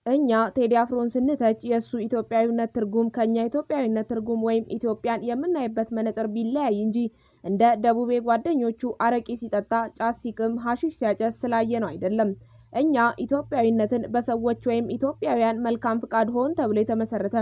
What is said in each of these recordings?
እኛ ቴዲ አፍሮን ስንተች የሱ ኢትዮጵያዊነት ትርጉም ከኛ ኢትዮጵያዊነት ትርጉም ወይም ኢትዮጵያን የምናይበት መነጽር ቢለያይ እንጂ እንደ ደቡቤ ጓደኞቹ አረቂ ሲጠጣ ጫት ሲቅም ሐሺሽ ሲያጨስ ስላየነው አይደለም። እኛ ኢትዮጵያዊነትን በሰዎች ወይም ኢትዮጵያውያን መልካም ፍቃድ ሆን ተብሎ የተመሰረተ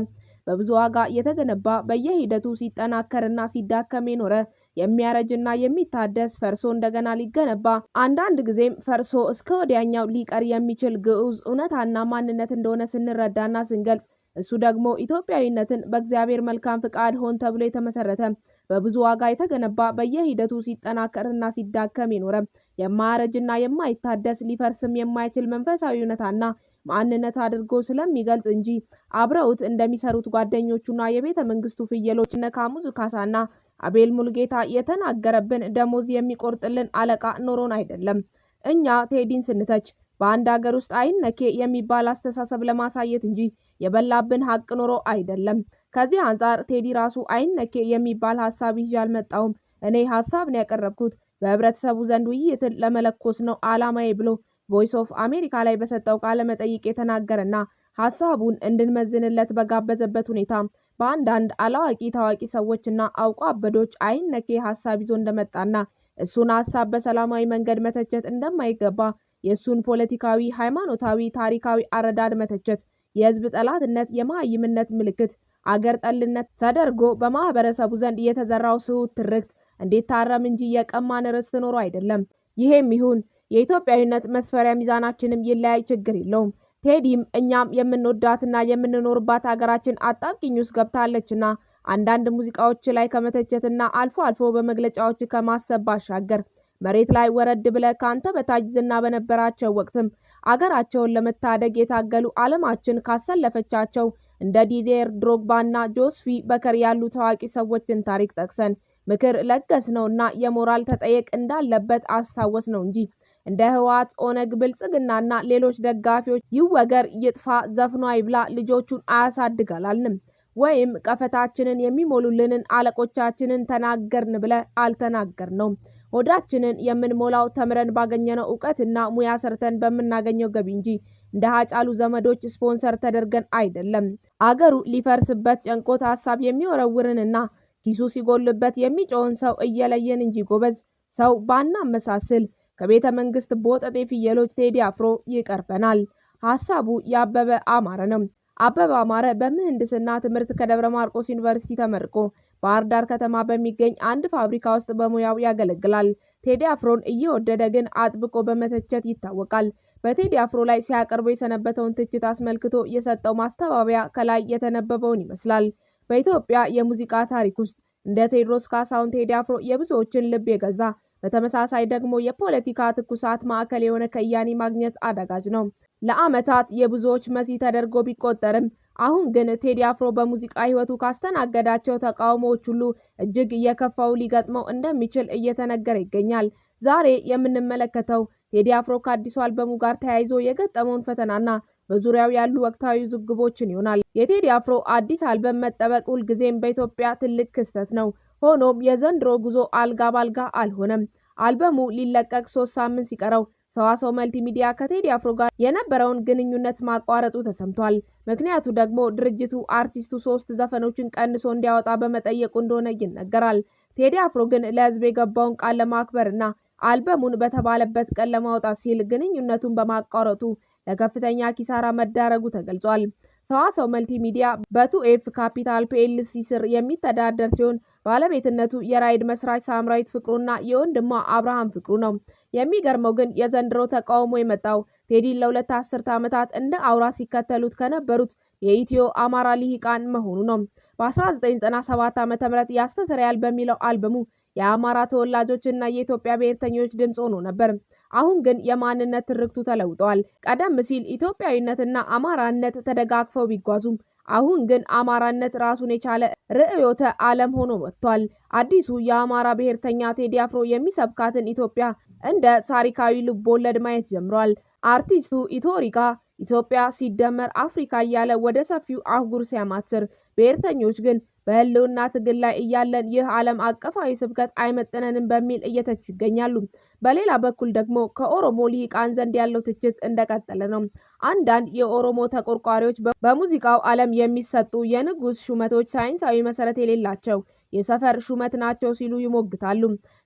በብዙ ዋጋ የተገነባ በየሂደቱ ሲጠናከርና ሲዳከም የኖረ የሚያረጅና የሚታደስ ፈርሶ እንደገና ሊገነባ አንዳንድ ጊዜም ፈርሶ እስከ ወዲያኛው ሊቀር የሚችል ግዑዝ እውነታና ማንነት እንደሆነ ስንረዳና ስንገልጽ እሱ ደግሞ ኢትዮጵያዊነትን በእግዚአብሔር መልካም ፍቃድ ሆን ተብሎ የተመሰረተ በብዙ ዋጋ የተገነባ በየሂደቱ ሲጠናከርና ሲዳከም የኖረ የማያረጅና የማይታደስ ሊፈርስም የማይችል መንፈሳዊ እውነታና ማንነት አድርጎ ስለሚገልጽ እንጂ አብረውት እንደሚሰሩት ጓደኞቹና የቤተ መንግስቱ ፍየሎች እነ ካሙዙ ካሳና አቤል ሙልጌታ የተናገረብን ደሞዝ የሚቆርጥልን አለቃ ኖሮን አይደለም። እኛ ቴዲን ስንተች በአንድ ሀገር ውስጥ አይነኬ የሚባል አስተሳሰብ ለማሳየት እንጂ የበላብን ሀቅ ኖሮ አይደለም። ከዚህ አንጻር ቴዲ ራሱ አይነኬ የሚባል ሀሳብ ይዤ አልመጣሁም። እኔ ሀሳብን ያቀረብኩት በህብረተሰቡ ዘንድ ውይይትን ለመለኮስ ነው አላማዬ ብሎ ቮይስ ኦፍ አሜሪካ ላይ በሰጠው ቃለ መጠይቅ የተናገረና ሀሳቡን እንድንመዝንለት በጋበዘበት ሁኔታ በአንዳንድ አላዋቂ ታዋቂ ሰዎችና አውቆ አበዶች አይነኬ ሀሳብ ይዞ እንደመጣና እሱን ሀሳብ በሰላማዊ መንገድ መተቸት እንደማይገባ የእሱን ፖለቲካዊ፣ ሃይማኖታዊ፣ ታሪካዊ አረዳድ መተቸት የህዝብ ጠላትነት፣ የመሃይምነት ምልክት፣ አገር ጠልነት ተደርጎ በማህበረሰቡ ዘንድ የተዘራው ስሁት ትርክት እንዴት ታረም እንጂ የቀማን ርስት ኖሮ አይደለም። ይሄም ይሁን የኢትዮጵያዊነት መስፈሪያ ሚዛናችንም ይለያይ፣ ችግር የለውም። ቴዲም እኛም የምንወዳትና የምንኖርባት ሀገራችን አጣብቂኝ ውስጥ ገብታለችና አንዳንድ ሙዚቃዎች ላይ ከመተቸትና አልፎ አልፎ በመግለጫዎች ከማሰብ ባሻገር መሬት ላይ ወረድ ብለ ካንተ በታች ዝና በነበራቸው ወቅትም አገራቸውን ለመታደግ የታገሉ ዓለማችን ካሰለፈቻቸው እንደ ዲዴር ድሮግባና ጆስፊ በከር ያሉ ታዋቂ ሰዎችን ታሪክ ጠቅሰን ምክር ለገስ ነውና የሞራል ተጠየቅ እንዳለበት አስታወስ ነው እንጂ እንደ ህወሓት፣ ኦነግ፣ ብልጽግናና ሌሎች ደጋፊዎች ይወገር ይጥፋ ዘፍኖ አይብላ ልጆቹን አያሳድግ አላልንም። ወይም ቀፈታችንን የሚሞሉልንን አለቆቻችንን ተናገርን ብለ አልተናገርነውም። ሆዳችንን የምንሞላው ተምረን ባገኘነው እውቀትና ሙያ ሰርተን በምናገኘው ገቢ እንጂ እንደ ሀጫሉ ዘመዶች ስፖንሰር ተደርገን አይደለም። አገሩ ሊፈርስበት ጨንቆት ሀሳብ የሚወረውርንና ኪሱ ሲጎልበት የሚጮውን ሰው እየለየን እንጂ ጎበዝ ሰው ባናመሳስል ከቤተ መንግስት በወጠጤ ፍየሎች ቴዲ አፍሮ ይቀርበናል። ሀሳቡ የአበበ አማረ ነው። አበበ አማረ በምህንድስና ትምህርት ከደብረ ማርቆስ ዩኒቨርሲቲ ተመርቆ ባህር ዳር ከተማ በሚገኝ አንድ ፋብሪካ ውስጥ በሙያው ያገለግላል። ቴዲ አፍሮን እየወደደ ግን አጥብቆ በመተቸት ይታወቃል። በቴዲ አፍሮ ላይ ሲያቀርበው የሰነበተውን ትችት አስመልክቶ የሰጠው ማስተባበያ ከላይ የተነበበውን ይመስላል። በኢትዮጵያ የሙዚቃ ታሪክ ውስጥ እንደ ቴዎድሮስ ካሳሁን ቴዲ አፍሮ የብዙዎችን ልብ የገዛ በተመሳሳይ ደግሞ የፖለቲካ ትኩሳት ማዕከል የሆነ ከያኒ ማግኘት አዳጋጅ ነው። ለዓመታት የብዙዎች መሲ ተደርጎ ቢቆጠርም አሁን ግን ቴዲ አፍሮ በሙዚቃ ህይወቱ ካስተናገዳቸው ተቃውሞዎች ሁሉ እጅግ እየከፋው ሊገጥመው እንደሚችል እየተነገረ ይገኛል። ዛሬ የምንመለከተው ቴዲ አፍሮ ከአዲሱ አልበሙ ጋር ተያይዞ የገጠመውን ፈተናና በዙሪያው ያሉ ወቅታዊ ዝግቦችን ይሆናል። የቴዲ አፍሮ አዲስ አልበም መጠበቅ ሁልጊዜም በኢትዮጵያ ትልቅ ክስተት ነው። ሆኖም የዘንድሮ ጉዞ አልጋ ባልጋ አልሆነም። አልበሙ ሊለቀቅ 3 ሳምንት ሲቀረው ሰዋሰው መልቲሚዲያ ከቴዲ አፍሮ ጋር የነበረውን ግንኙነት ማቋረጡ ተሰምቷል። ምክንያቱ ደግሞ ድርጅቱ አርቲስቱ 3 ዘፈኖችን ቀንሶ እንዲያወጣ በመጠየቁ እንደሆነ ይነገራል። ቴዲ አፍሮ ግን ለህዝብ የገባውን ቃል ለማክበርና አልበሙን በተባለበት ቀን ለማውጣት ሲል ግንኙነቱን በማቋረጡ ለከፍተኛ ኪሳራ መዳረጉ ተገልጿል። ሰዋሰው መልቲሚዲያ በ2ኤፍ ካፒታል ፒኤልሲ ስር የሚተዳደር ሲሆን ባለቤትነቱ የራይድ መስራች ሳምራዊት ፍቅሩና የወንድሟ አብርሃም ፍቅሩ ነው። የሚገርመው ግን የዘንድሮ ተቃውሞ የመጣው ቴዲን ለሁለት አስርተ ዓመታት እንደ አውራ ሲከተሉት ከነበሩት የኢትዮ አማራ ልሂቃን መሆኑ ነው። በ1997 ዓ.ም ያስተሰርያል በሚለው አልበሙ የአማራ ተወላጆችና የኢትዮጵያ ብሔርተኞች ድምጽ ሆኖ ነበር። አሁን ግን የማንነት ትርክቱ ተለውጧል። ቀደም ሲል ኢትዮጵያዊነትና አማራነት ተደጋግፈው ቢጓዙም አሁን ግን አማራነት ራሱን የቻለ ርዕዮተ ዓለም ሆኖ ወጥቷል። አዲሱ የአማራ ብሔርተኛ ቴዲ አፍሮ የሚሰብካትን ኢትዮጵያ እንደ ታሪካዊ ልቦለድ ማየት ጀምሯል። አርቲስቱ ኢቶሪካ ኢትዮጵያ ሲደመር አፍሪካ እያለ ወደ ሰፊው አህጉር ሲያማትር፣ ብሔርተኞች ግን በህልውና ትግል ላይ እያለን ይህ ዓለም አቀፋዊ ስብከት አይመጥነንም በሚል እየተቹ ይገኛሉ። በሌላ በኩል ደግሞ ከኦሮሞ ልሂቃን ዘንድ ያለው ትችት እንደቀጠለ ነው። አንዳንድ የኦሮሞ ተቆርቋሪዎች በሙዚቃው ዓለም የሚሰጡ የንጉስ ሹመቶች ሳይንሳዊ መሰረት የሌላቸው የሰፈር ሹመት ናቸው ሲሉ ይሞግታሉ።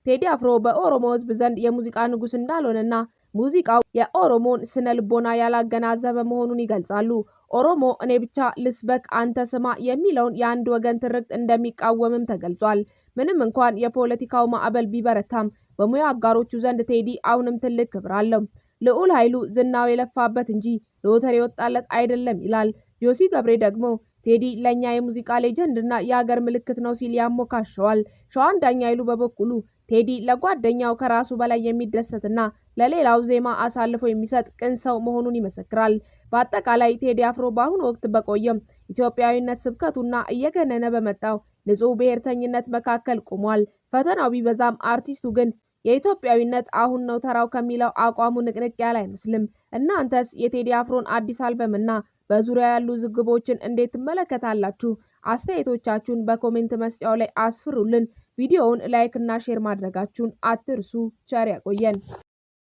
ቴዲ አፍሮ በኦሮሞ ህዝብ ዘንድ የሙዚቃ ንጉስ እንዳልሆነና ሙዚቃው የኦሮሞን ስነ ልቦና ያላገናዘበ መሆኑን ይገልጻሉ። ኦሮሞ እኔ ብቻ ልስበክ አንተ ስማ የሚለውን የአንድ ወገን ትርክት እንደሚቃወምም ተገልጿል። ምንም እንኳን የፖለቲካው ማዕበል ቢበረታም በሙያ አጋሮቹ ዘንድ ቴዲ አሁንም ትልቅ ክብር አለው። ልዑል ኃይሉ ዝናው የለፋበት እንጂ ሎተሪ የወጣለት አይደለም ይላል። ጆሲ ገብሬ ደግሞ ቴዲ ለኛ የሙዚቃ ሌጀንድና የሀገር ምልክት ነው ሲል ያሞካሸዋል። ሸዋን ዳኛ ኃይሉ በበኩሉ ቴዲ ለጓደኛው ከራሱ በላይ የሚደሰትና ለሌላው ዜማ አሳልፎ የሚሰጥ ቅን ሰው መሆኑን ይመሰክራል። በአጠቃላይ ቴዲ አፍሮ በአሁኑ ወቅት በቆየም ኢትዮጵያዊነት ስብከቱና እየገነነ በመጣው ንጹህ ብሔርተኝነት መካከል ቆሟል። ፈተናው ቢበዛም አርቲስቱ ግን የኢትዮጵያዊነት አሁን ነው ተራው ከሚለው አቋሙ ንቅንቅ ያለ አይመስልም። እናንተስ የቴዲ አፍሮን አዲስ አልበምና በዙሪያ ያሉ ዝግቦችን እንዴት ትመለከታላችሁ? አስተያየቶቻችሁን በኮሜንት መስጫው ላይ አስፍሩልን። ቪዲዮውን ላይክ እና ሼር ማድረጋችሁን አትርሱ። ቸር ያቆየን።